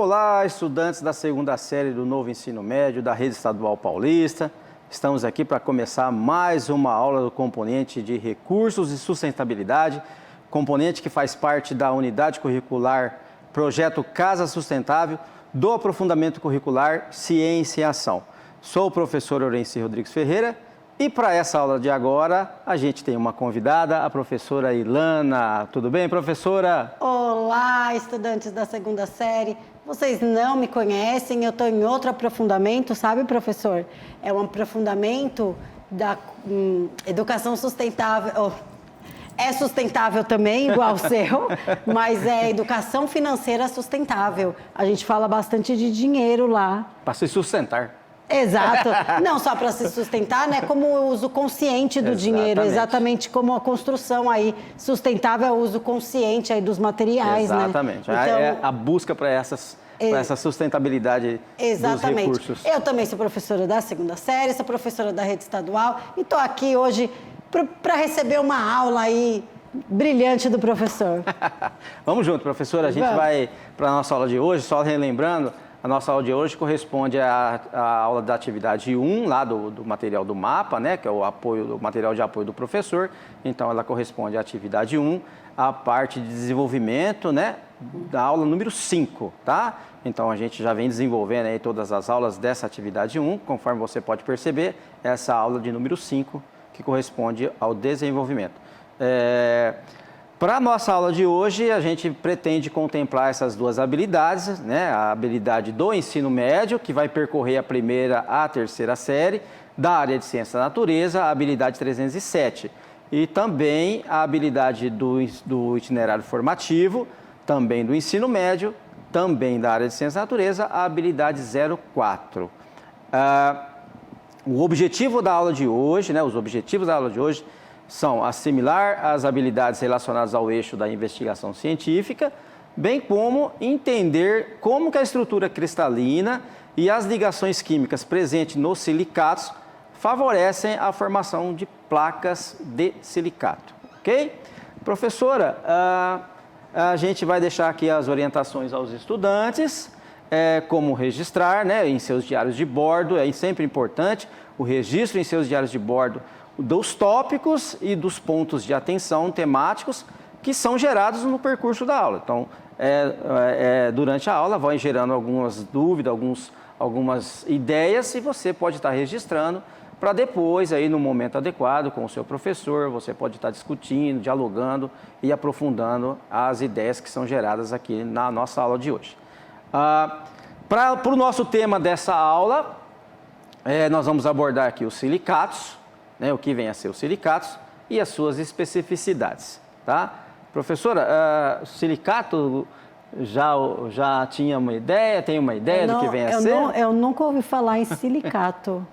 Olá, estudantes da segunda série do novo ensino médio da Rede Estadual Paulista. Estamos aqui para começar mais uma aula do componente de recursos e sustentabilidade, componente que faz parte da unidade curricular Projeto Casa Sustentável do aprofundamento curricular Ciência em Ação. Sou o professor Orenci Rodrigues Ferreira e para essa aula de agora a gente tem uma convidada, a professora Ilana. Tudo bem, professora? Olá, estudantes da segunda série. Vocês não me conhecem, eu estou em outro aprofundamento, sabe, professor? É um aprofundamento da educação sustentável. É sustentável também, igual o seu, mas é educação financeira sustentável. A gente fala bastante de dinheiro lá. Para se sustentar. Exato. Não só para se sustentar, né? Como o uso consciente do dinheiro, exatamente como a construção aí sustentável é o uso consciente aí dos materiais, exatamente. Né? Então, é a busca para essa sustentabilidade dos recursos. Eu também sou professora da segunda série, sou professora da rede estadual e estou aqui hoje para receber uma aula aí brilhante do professor. Vamos junto, professora. A gente vai para a nossa aula de hoje, só relembrando. A nossa aula de hoje corresponde à aula da atividade 1, lá do material do mapa, né, que é o material de apoio do professor. Então, ela corresponde à atividade 1, a parte de desenvolvimento, né, da aula número 5, tá? Então, a gente já vem desenvolvendo aí todas as aulas dessa atividade 1, conforme você pode perceber, essa aula de número 5, que corresponde ao desenvolvimento. Para a nossa aula de hoje, a gente pretende contemplar essas duas habilidades, né? A habilidade do ensino médio, que vai percorrer a primeira à terceira série, da área de ciência da natureza, a habilidade 307. E também a habilidade do itinerário formativo, também do ensino médio, também da área de ciência da natureza, a habilidade 04. O objetivo da aula de hoje, né? Os objetivos da aula de hoje são assimilar as habilidades relacionadas ao eixo da investigação científica, bem como entender como que a estrutura cristalina e as ligações químicas presentes nos silicatos favorecem a formação de placas de silicato, ok? Professora, a gente vai deixar aqui as orientações aos estudantes, como registrar, né, em seus diários de bordo, é sempre importante o registro em seus diários de bordo dos tópicos e dos pontos de atenção temáticos que são gerados no percurso da aula. Então, durante a aula, vai gerando algumas dúvidas, algumas ideias e você pode estar registrando para depois, aí, no momento adequado, com o seu professor, você pode estar discutindo, dialogando e aprofundando as ideias que são geradas aqui na nossa aula de hoje. Para o nosso tema dessa aula, nós vamos abordar aqui os silicatos, né, o que vem a ser os silicatos e as suas especificidades, tá? Professora, silicato já tinha uma ideia, tem uma ideia do que vem a ser? Eu nunca ouvi falar em silicato.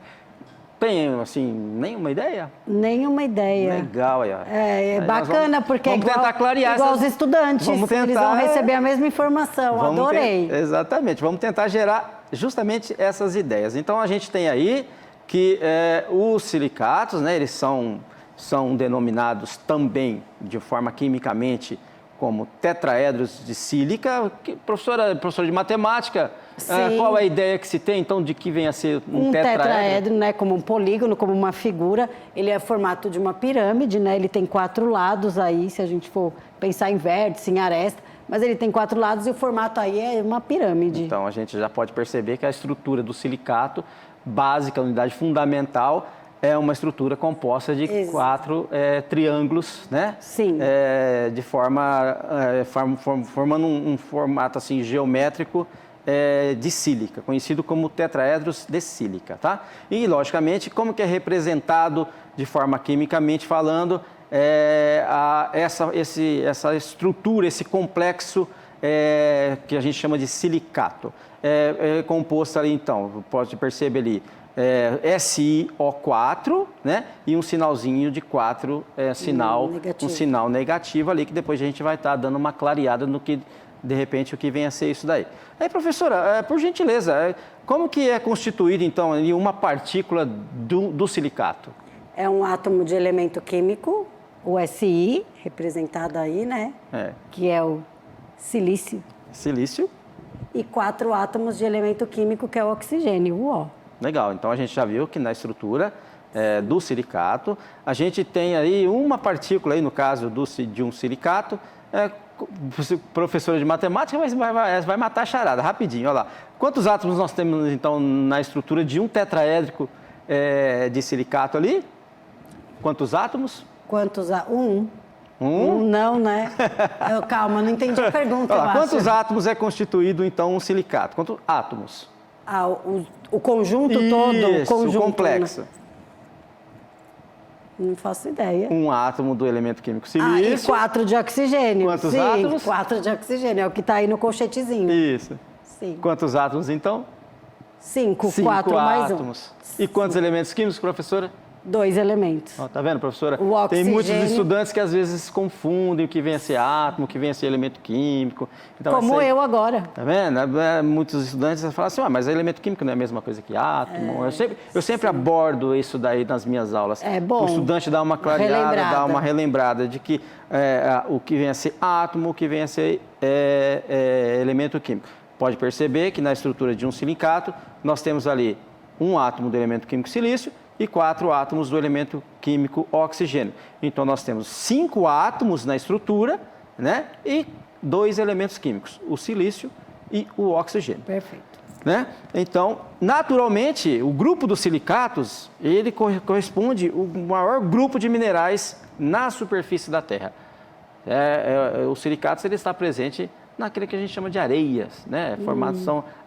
Tem, assim, nenhuma ideia? Nenhuma ideia. Legal, aí. É bacana, porque vamos tentar clarear igual os estudantes, eles vão receber a mesma informação, adorei. Exatamente, vamos tentar gerar justamente essas ideias. Então, a gente tem aí que os silicatos, né, eles são denominados também de forma quimicamente como tetraedros de sílica. Professora de matemática, qual é a ideia que se tem, então, de que vem a ser um tetraedro? Né, como um polígono, como uma figura, ele é formato de uma pirâmide, né, ele tem 4 lados aí, se a gente for pensar em vértice, em aresta, mas ele tem 4 lados e o formato aí é uma pirâmide. Então, a gente já pode perceber que a estrutura do silicato básica, a unidade fundamental, é uma estrutura composta de 4 triângulos, né? Sim. Formando um formato assim, geométrico de sílica, conhecido como tetraedros de sílica, tá? E, logicamente, como que é representado de forma quimicamente falando, essa estrutura, esse complexo que a gente chama de silicato. É composto ali, então, pode perceber ali, SiO4, né? E um sinalzinho de 4, um sinal negativo ali, que depois a gente vai estar dando uma clareada no que, de repente, o que vem a ser isso daí. Aí, professora, por gentileza, como que é constituído, então, ali uma partícula do silicato? É um átomo de elemento químico, o Si, representado aí, né? Que é o silício. Silício. e 4 átomos de elemento químico, que é o oxigênio, o O. Legal, então a gente já viu que na estrutura do silicato, a gente tem aí uma partícula, aí no caso de um silicato, professora de matemática vai matar a charada, rapidinho, olha lá. Quantos átomos nós temos, então, na estrutura de um tetraédrico de silicato ali? Quantos átomos? Um não, né? Calma, não entendi a pergunta, Olha lá, quantos átomos é constituído, então, um silicato? Quantos átomos? O conjunto todo? Isso, o complexo. Né? Não faço ideia. Um átomo do elemento químico silício. E 4 de oxigênio. Quantos átomos? 4 de oxigênio, é o que está aí no colchetezinho. Isso. Sim. Quantos átomos, então? 5, 4 mais 1. átomos. E quantos elementos químicos, professora? 2 elementos. Ó, tá vendo, professora? O oxigênio... Tem muitos estudantes que às vezes confundem o que vem a ser átomo, o que vem a ser elemento químico. Então, como eu agora. Tá vendo? Muitos estudantes falam assim, mas elemento químico não é a mesma coisa que átomo. Eu sempre abordo isso daí nas minhas aulas. É bom. O estudante dá uma clareada, dá uma relembrada de que o que vem a ser átomo, o que vem a ser elemento químico. Pode perceber que na estrutura de um silicato, nós temos ali um átomo do elemento químico silício e 4 átomos do elemento químico oxigênio. Então, nós temos 5 átomos na estrutura, né? E 2 elementos químicos, o silício e o oxigênio. Perfeito. Né? Então, naturalmente, o grupo dos silicatos, ele corresponde ao maior grupo de minerais na superfície da Terra. Os silicatos, ele está presente naquele que a gente chama de areias, né?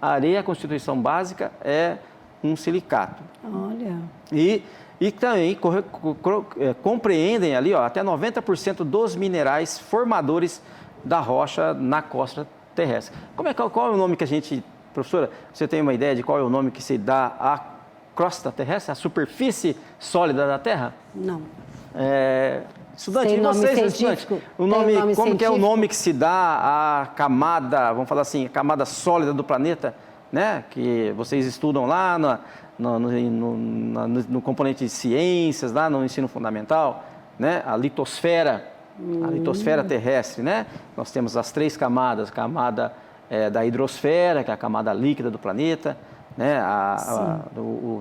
A areia, a constituição básica é um silicato. Olha. E também compreendem ali até 90% dos minerais formadores da rocha na crosta terrestre. Qual é o nome que a gente, professora, você tem uma ideia de qual é o nome que se dá à crosta terrestre, à superfície sólida da Terra? Não. Estudante, tem e nome vocês, científico? estudante, como que é o nome que se dá à camada, vamos falar assim, a camada sólida do planeta, né? Que vocês estudam lá no componente de ciências, lá no ensino fundamental, né? A litosfera terrestre, né? Nós temos as 3 camadas, a camada da hidrosfera, que é a camada líquida do planeta, né?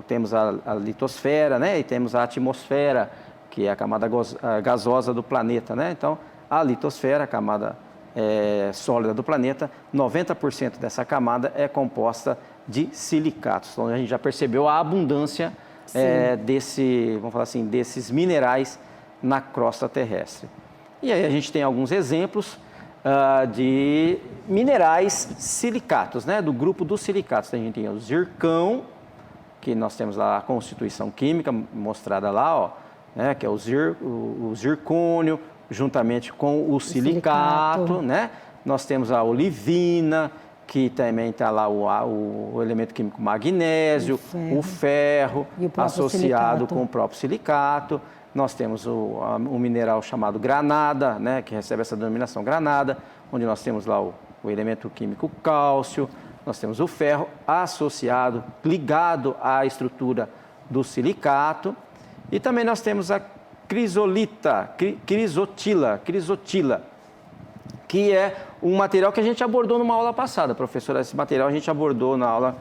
Temos a litosfera, né? E temos a atmosfera, que é a camada gasosa do planeta, né? Então, a litosfera, a camada sólida do planeta, 90% dessa camada é composta de silicatos. Então, a gente já percebeu a abundância vamos falar assim, desses minerais na crosta terrestre. E aí a gente tem alguns exemplos de minerais silicatos, né? Do grupo dos silicatos. A gente tem o zircão, que nós temos lá a constituição química mostrada lá, ó, né? Que é o zircônio, juntamente com o silicato, né? Nós temos a olivina, que também está lá o elemento químico magnésio, o ferro associado com o próprio silicato. Nós temos um mineral chamado granada, né? Que recebe essa denominação granada, onde nós temos lá o elemento químico cálcio, nós temos o ferro associado, ligado à estrutura do silicato. E também nós temos a crisotila, que é um material que a gente abordou numa aula passada, professora. Esse material a gente abordou na aula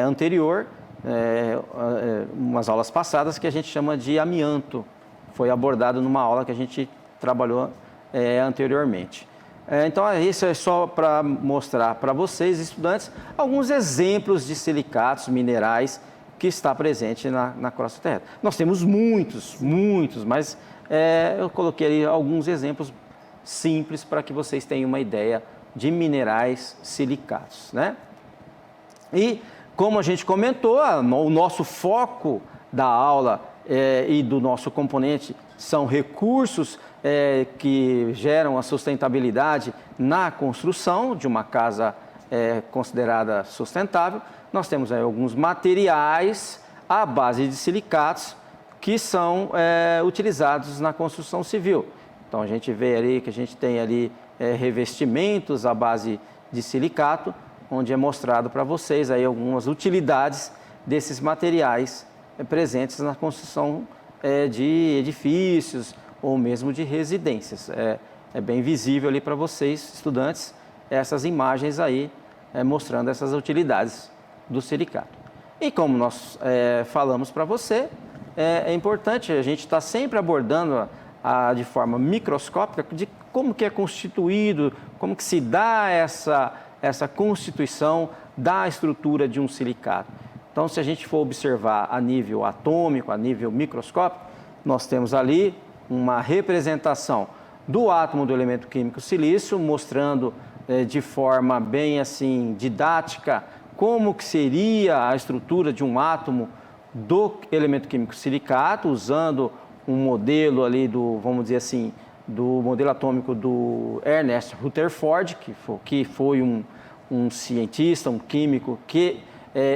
anterior, umas aulas passadas, que a gente chama de amianto. Foi abordado numa aula que a gente trabalhou anteriormente. Então, isso é só para mostrar para vocês, estudantes, alguns exemplos de silicatos, minerais, que está presente na crosta terrestre. Nós temos muitos, mas eu coloquei ali alguns exemplos simples para que vocês tenham uma ideia de minerais silicatos, né? E, como a gente comentou, o nosso foco da aula e do nosso componente são recursos que geram a sustentabilidade na construção de uma casa considerada sustentável. Nós temos aí alguns materiais à base de silicatos que são utilizados na construção civil. Então, a gente vê ali que a gente tem ali revestimentos à base de silicato, onde é mostrado para vocês aí algumas utilidades desses materiais presentes na construção de edifícios ou mesmo de residências. É bem visível ali para vocês, estudantes, essas imagens aí mostrando essas utilidades do silicato. E como nós falamos para você, é importante a gente estar sempre abordando de forma microscópica de como que é constituído, como que se dá essa constituição da estrutura de um silicato. Então, se a gente for observar a nível atômico, a nível microscópico, nós temos ali uma representação do átomo do elemento químico silício, mostrando de forma bem assim didática como que seria a estrutura de um átomo do elemento químico silicato, usando um modelo ali vamos dizer assim, do modelo atômico do Ernest Rutherford, que foi um cientista, um químico que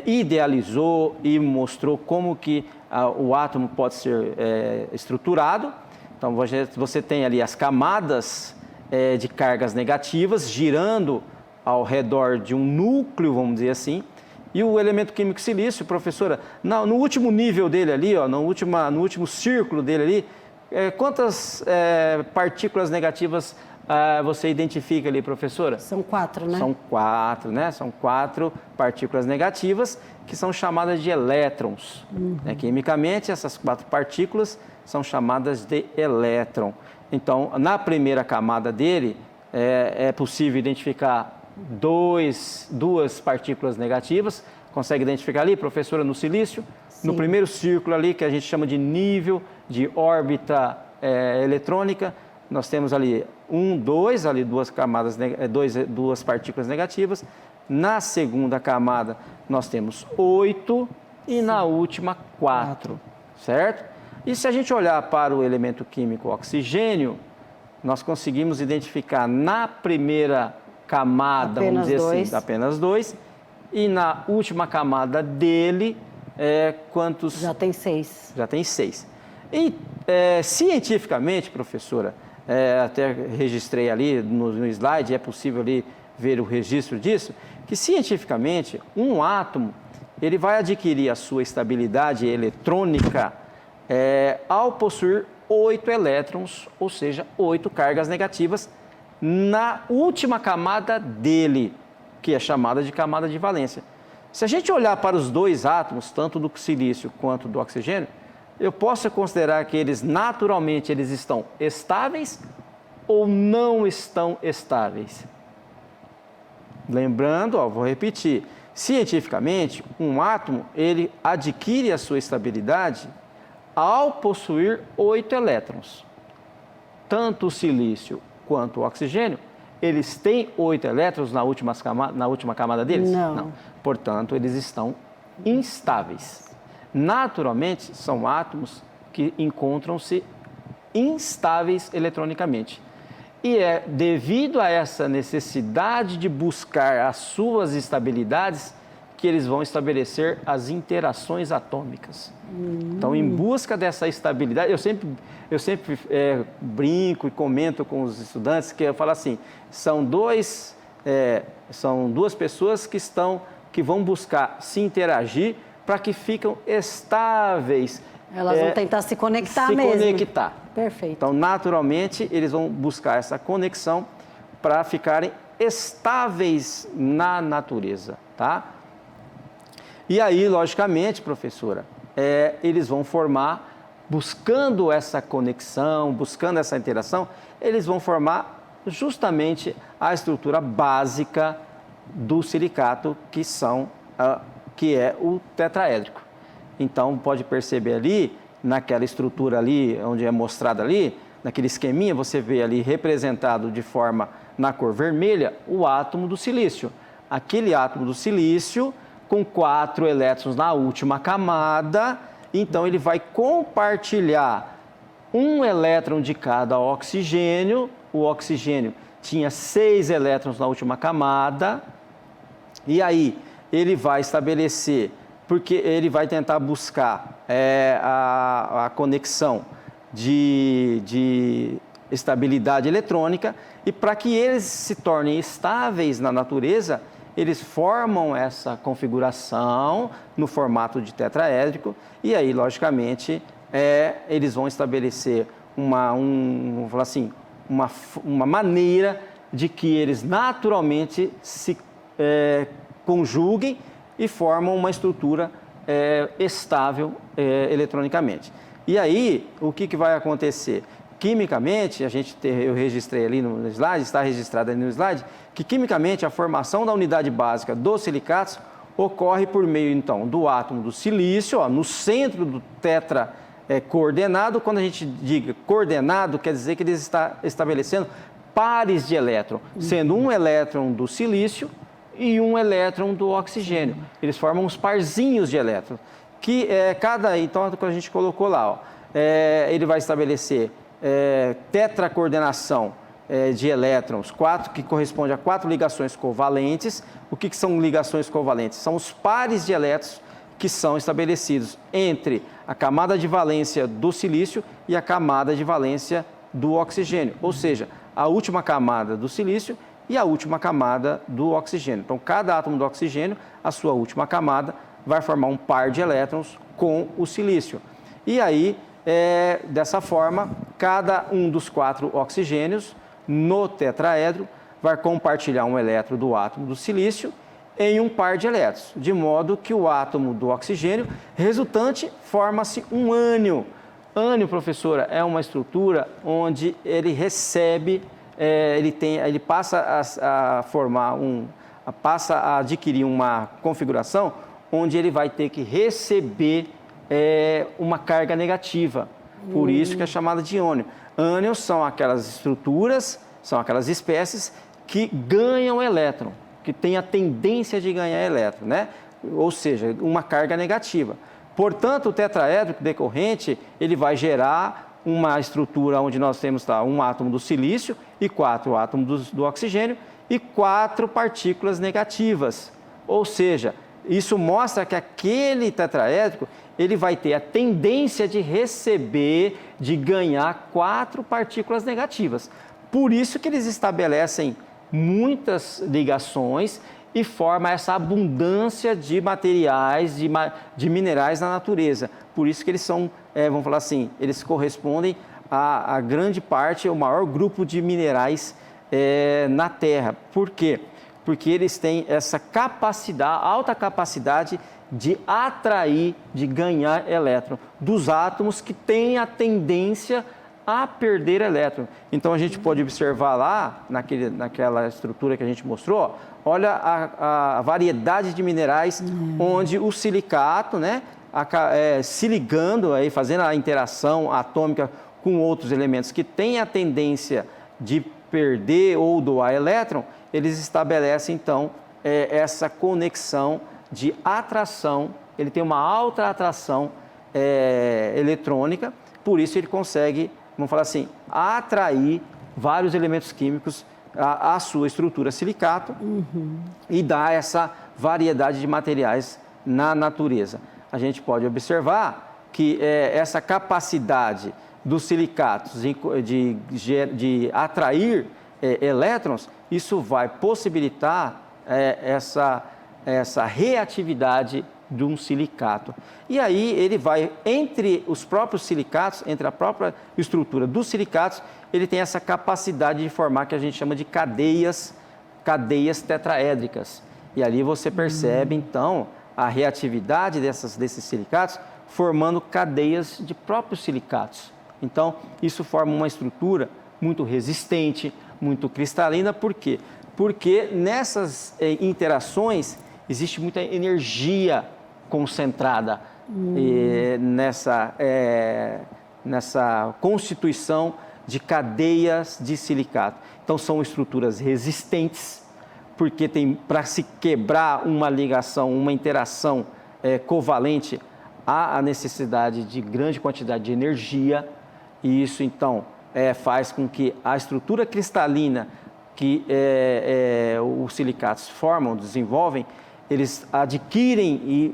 idealizou e mostrou como que o átomo pode ser estruturado. Então, você tem ali as camadas de cargas negativas girando ao redor de um núcleo, vamos dizer assim, e o elemento químico silício, professora, no último nível dele ali, no último círculo dele ali, quantas partículas negativas você identifica ali, professora? São 4, né? São 4, né? São 4 partículas negativas que são chamadas de elétrons. Quimicamente, essas 4 partículas são chamadas de elétron. Então, na primeira camada dele, é possível identificar duas partículas negativas. Consegue identificar ali, professora, no silício? Sim. No primeiro círculo ali, que a gente chama de nível de órbita eletrônica, nós temos ali 2, ali duas partículas negativas. Na segunda camada, nós temos 8 e na última 4, certo? E se a gente olhar para o elemento químico oxigênio, nós conseguimos identificar na primeira camada, vamos dizer assim, apenas 2, e na última camada dele, quantos? Já tem 6. Já tem 6. E cientificamente, professora, até registrei ali no slide, é possível ali ver o registro disso, que cientificamente um átomo ele vai adquirir a sua estabilidade eletrônica ao possuir 8 elétrons, ou seja, 8 cargas negativas na última camada dele, que é chamada de camada de valência. Se a gente olhar para os 2 átomos, tanto do silício quanto do oxigênio, eu posso considerar que eles naturalmente estão estáveis ou não estão estáveis. Lembrando, vou repetir, cientificamente, um átomo ele adquire a sua estabilidade ao possuir 8 elétrons. Tanto o silício quanto o oxigênio, eles têm 8 elétrons na última camada deles? Não. Portanto, eles estão instáveis. Naturalmente, são átomos que encontram-se instáveis eletronicamente. E é devido a essa necessidade de buscar as suas estabilidades que eles vão estabelecer as interações atômicas. Então, em busca dessa estabilidade, eu sempre brinco e comento com os estudantes que eu falo assim, são duas pessoas que vão buscar se interagir para que ficam estáveis. Elas vão tentar se conectar mesmo. Se conectar. Perfeito. Então, naturalmente, eles vão buscar essa conexão para ficarem estáveis na natureza, tá? E aí, logicamente, professora, eles vão formar, buscando essa conexão, buscando essa interação, eles vão formar justamente a estrutura básica do silicato, que é o tetraédrico. Então, pode perceber ali, naquela estrutura ali, onde é mostrado ali, naquele esqueminha, você vê ali representado de forma, na cor vermelha, o átomo do silício. Aquele átomo do silício, com 4 elétrons na última camada, então ele vai compartilhar um elétron de cada oxigênio. O oxigênio tinha 6 elétrons na última camada, e aí ele vai estabelecer, porque ele vai tentar buscar a conexão de estabilidade eletrônica, e para que eles se tornem estáveis na natureza, eles formam essa configuração no formato de tetraédrico, e aí, logicamente, eles vão estabelecer uma maneira de que eles naturalmente se conjuguem e formam uma estrutura estável eletronicamente. E aí, o que vai acontecer? Quimicamente, eu registrei ali no slide, está registrado ali no slide, que quimicamente a formação da unidade básica dos silicatos ocorre por meio, então, do átomo do silício, ó, no centro do tetra coordenado. Quando a gente diga coordenado, quer dizer que ele está estabelecendo pares de elétron, sendo um elétron do silício e um elétron do oxigênio. Eles formam uns parzinhos de elétrons, que então, quando a gente colocou lá, ó, ele vai estabelecer tetracoordenação de elétrons, que corresponde a 4 ligações covalentes. O que são ligações covalentes? São os pares de elétrons que são estabelecidos entre a camada de valência do silício e a camada de valência do oxigênio, ou seja, a última camada do silício e a última camada do oxigênio. Então, cada átomo do oxigênio, a sua última camada, vai formar um par de elétrons com o silício. E aí, dessa forma, cada um dos 4 oxigênios no tetraedro vai compartilhar um elétron do átomo do silício em um par de elétrons, de modo que o átomo do oxigênio resultante forma-se um ânion. Ânion, professora, é uma estrutura onde ele recebe, ele passa a formar passa a adquirir uma configuração onde ele vai ter que receber uma carga negativa. Por isso que é chamada de ânion. Ânions são aquelas estruturas, são aquelas espécies que ganham elétron, que têm a tendência de ganhar elétron, né? Ou seja, uma carga negativa. Portanto, o tetraédrico decorrente, ele vai gerar uma estrutura onde nós temos um átomo do silício e 4 átomos do oxigênio e 4 partículas negativas. Ou seja, isso mostra que aquele tetraédrico, ele vai ter a tendência de receber, de ganhar 4 partículas negativas. Por isso que eles estabelecem muitas ligações e forma essa abundância de materiais, de minerais na natureza. Por isso que eles são, vamos falar assim, eles correspondem a grande parte, o maior grupo de minerais na Terra. Por quê? Porque eles têm essa capacidade, alta capacidade de atrair, de ganhar elétron dos átomos que têm a tendência a perder elétron. Então, a gente pode observar lá, naquela estrutura que a gente mostrou, ó, olha a variedade de minerais onde o silicato, né, se ligando, aí, fazendo a interação atômica com outros elementos que têm a tendência de perder ou doar elétron, eles estabelecem, então, essa conexão de atração. Ele tem uma alta atração eletrônica, por isso ele consegue, vamos falar assim, atrair vários elementos químicos à sua estrutura silicato e dar essa variedade de materiais na natureza. A gente pode observar que essa capacidade dos silicatos de atrair elétrons, isso vai possibilitar essa reatividade de um silicato. E aí ele vai, entre os próprios silicatos, entre a própria estrutura dos silicatos, ele tem essa capacidade de formar que a gente chama de cadeias tetraédricas. E ali você percebe, então, a reatividade desses silicatos formando cadeias de próprios silicatos. Então, isso forma uma estrutura muito resistente, muito cristalina. Por quê? Porque nessas interações existe muita energia concentrada nessa constituição de cadeias de silicato. Então, são estruturas resistentes, porque para se quebrar uma ligação, uma interação covalente, há a necessidade de grande quantidade de energia, e isso, então, faz com que a estrutura cristalina que os silicatos formam, desenvolvem, eles adquirem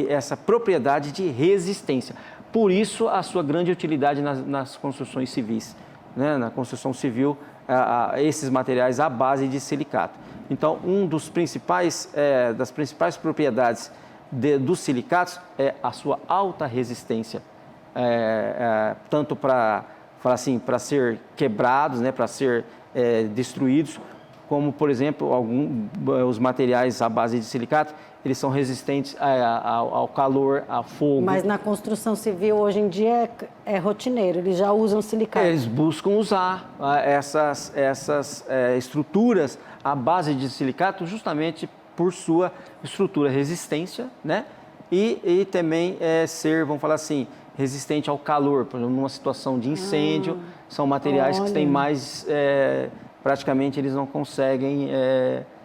essa propriedade de resistência. Por isso, a sua grande utilidade nas construções civis, né? Na construção civil, esses materiais à base de silicato. Então, das principais propriedades dos silicatos é a sua alta resistência, tanto para ser quebrados, né? Para ser destruídos, como, por exemplo, os materiais à base de silicato, eles são resistentes ao calor, ao fogo. Mas na construção civil, hoje em dia, é rotineiro, eles já usam silicato. Eles buscam usar essas estruturas à base de silicato justamente por sua estrutura resistência, né? E também ser, vamos falar assim, resistente ao calor, por exemplo, numa situação de incêndio, são materiais que têm mais, praticamente eles não conseguem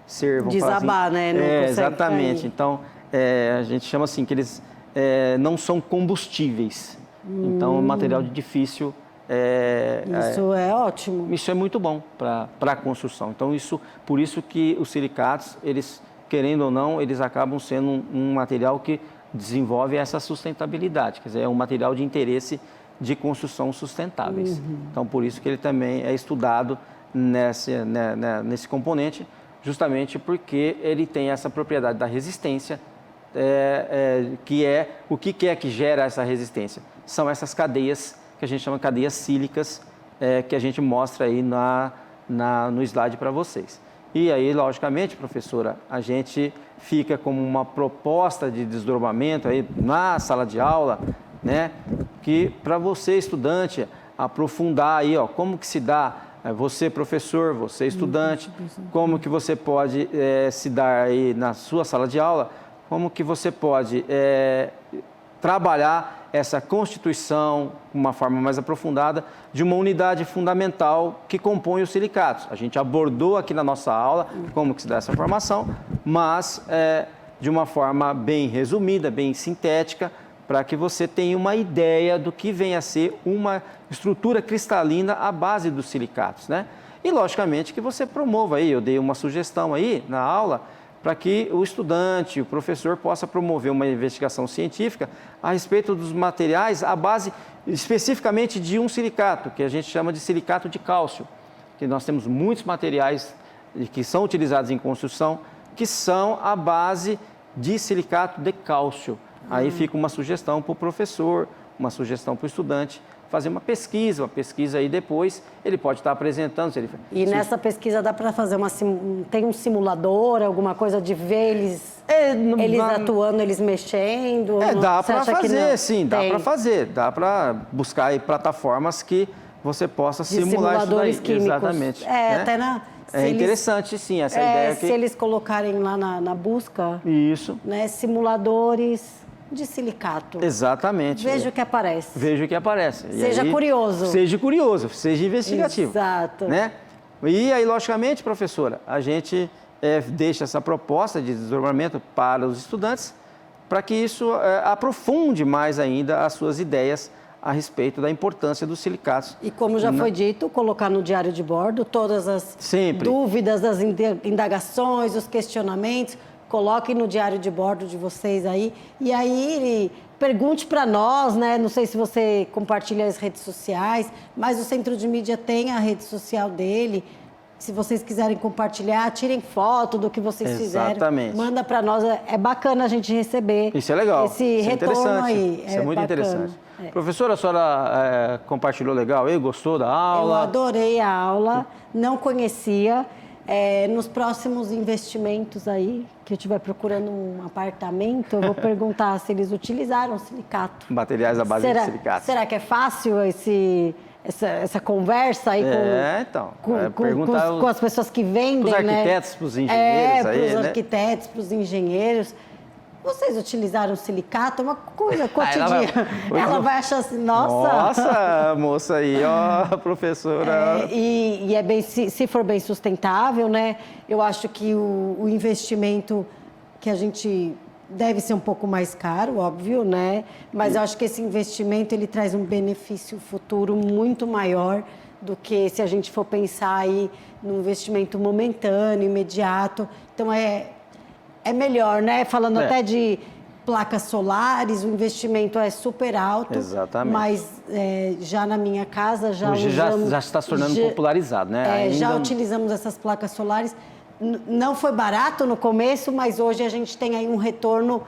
ser, vamos falar assim, desabar, né? Não consegue exatamente. cair. Então, a gente chama assim que eles não são combustíveis. Então, é um material de difícil. Isso é ótimo. Isso é muito bom para a construção. Então, por isso que os silicatos, eles, querendo ou não, eles acabam sendo um material que desenvolve essa sustentabilidade. Quer dizer, é um material de interesse de construção sustentáveis. Então, por isso que ele também é estudado nesse componente, justamente porque ele tem essa propriedade da resistência, o que é que gera essa resistência? São essas cadeias que a gente chama de cadeias sílicas, que a gente mostra aí no slide para vocês. E aí, logicamente, professora, a gente fica como uma proposta de desdobramento aí na sala de aula, né? Que para você, estudante, aprofundar aí, ó, como que se dá, você professor, você estudante, como que você pode se dar aí na sua sala de aula, como que você pode trabalhar essa constituição, de uma forma mais aprofundada, de uma unidade fundamental que compõe os silicatos. A gente abordou aqui na nossa aula como que se dá essa formação, mas de uma forma bem resumida, bem sintética, para que você tenha uma ideia do que vem a ser uma estrutura cristalina à base dos silicatos, né? E, logicamente, que você promova aí, eu dei uma sugestão aí na aula, para que o estudante, o professor, possa promover uma investigação científica a respeito dos materiais à base especificamente de um silicato, que a gente chama de silicato de cálcio, que nós temos muitos materiais que são utilizados em construção que são à base de silicato de cálcio. Aí fica uma sugestão para o professor, uma sugestão para o estudante, fazer uma pesquisa aí depois ele pode estar apresentando. Nessa pesquisa dá para fazer tem um simulador, alguma coisa de ver eles atuando, eles mexendo? Dá para fazer, sim, dá para fazer. Dá para buscar aí plataformas que você possa simular isso daí. Químicos. Exatamente. Né? Até interessante, sim, essa ideia aqui. Se eles colocarem lá na busca, isso, né, simuladores de silicato. Exatamente. Veja o que aparece. Veja o que aparece. Seja curioso. Seja curioso, seja investigativo. Exato. Né? E aí, logicamente, professora, a gente deixa essa proposta de desdobramento para os estudantes, para que isso aprofunde mais ainda as suas ideias a respeito da importância dos silicatos. E como já foi dito, colocar no diário de bordo todas as dúvidas, as indagações, os questionamentos. Coloquem no diário de bordo de vocês aí. E aí, pergunte para nós, né? Não sei se você compartilha as redes sociais, mas o Centro de Mídia tem a rede social dele. Se vocês quiserem compartilhar, tirem foto do que vocês Exatamente. fizeram. Manda para nós. É bacana a gente receber. Isso é legal. Esse retorno aí. Isso é muito bacana. interessante. Professora, a senhora compartilhou legal aí? Gostou da aula? Eu adorei a aula. Não conhecia. Nos próximos investimentos aí, que eu estiver procurando um apartamento, eu vou perguntar se eles utilizaram silicato. Materiais à base de silicato. Será que é fácil essa conversa aí com as pessoas que vendem, para os arquitetos, para os engenheiros para os arquitetos, para os engenheiros. Vocês utilizaram silicato? É uma coisa cotidiana. Ela vai achar assim, nossa, moça aí, ó, professora. E é bem, se for bem sustentável, né? Eu acho que o investimento que a gente deve ser um pouco mais caro, óbvio, né? Mas eu acho que esse investimento ele traz um benefício futuro muito maior do que se a gente for pensar aí no investimento momentâneo, imediato. Então é melhor, né? Falando até de placas solares, o investimento é super alto. Exatamente. Mas já na minha casa hoje já está se tornando popularizado, né? Já utilizamos essas placas solares. Não foi barato no começo, mas hoje a gente tem aí um retorno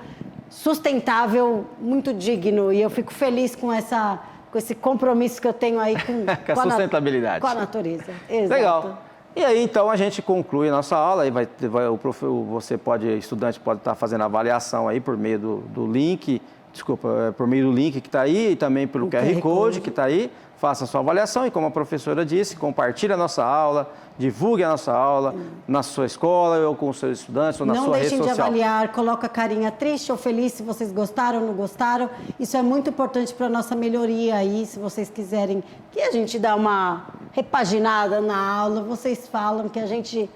sustentável muito digno. E eu fico feliz com esse compromisso que eu tenho aí com a sustentabilidade. Com a natureza. Exato. Legal. E aí, então, a gente conclui a nossa aula, aí estudante pode estar fazendo a avaliação aí por meio do link, por meio do link que está aí e também pelo QR Code que está aí. Faça a sua avaliação e, como a professora disse, compartilhe a nossa aula, divulgue a nossa aula na sua escola ou com os seus estudantes ou na sua rede social. Não deixem de avaliar, coloca a carinha triste ou feliz se vocês gostaram ou não gostaram. Isso é muito importante para a nossa melhoria aí, se vocês quiserem que a gente dê uma repaginada na aula, vocês falam que a gente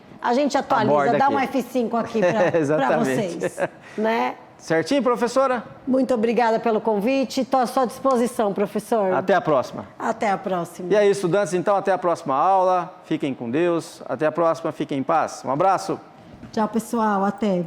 atualiza, dá um F5 aqui para vocês, né? Certinho, professora? Muito obrigada pelo convite. Estou à sua disposição, professor. Até a próxima. Até a próxima. E aí, estudantes, então, até a próxima aula. Fiquem com Deus. Até a próxima. Fiquem em paz. Um abraço. Tchau, pessoal. Até.